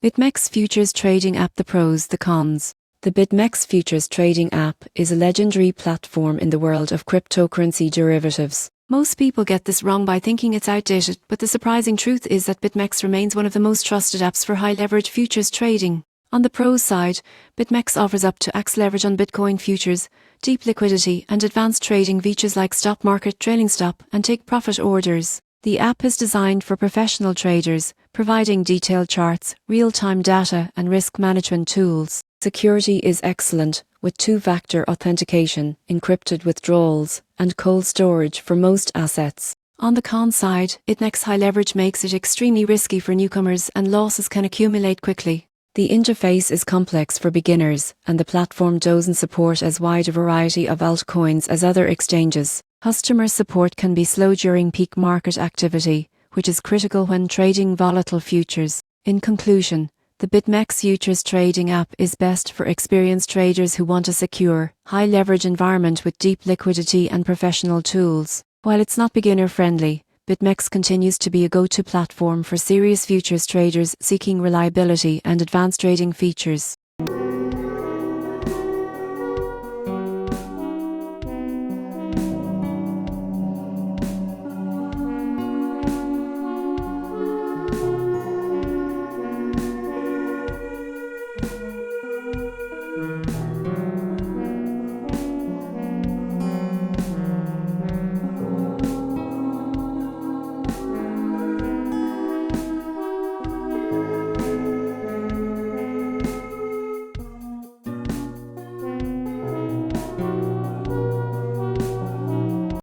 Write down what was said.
BitMEX Futures Trading App. The pros, the cons. The BitMEX Futures Trading App is a legendary platform in the world of cryptocurrency derivatives. Most people get this wrong by thinking it's outdated, but the surprising truth is that BitMEX remains one of the most trusted apps for high-leverage futures trading. On the pros side, BitMEX offers up to X leverage on Bitcoin futures, deep liquidity, and advanced trading features like stop market, trailing stop, and take profit orders. The app is designed for professional traders, providing detailed charts, real-time data, and risk management tools. Security is excellent, with two-factor authentication, encrypted withdrawals, and cold storage for most assets. On the con side, BitMEX high leverage makes it extremely risky for newcomers and losses can accumulate quickly. The interface is complex for beginners, and the platform doesn't support as wide a variety of altcoins as other exchanges. Customer support can be slow during peak market activity, which is critical when trading volatile futures. In conclusion, the BitMEX Futures Trading App is best for experienced traders who want a secure, high-leverage environment with deep liquidity and professional tools. While it's not beginner-friendly, BitMEX continues to be a go-to platform for serious futures traders seeking reliability and advanced trading features.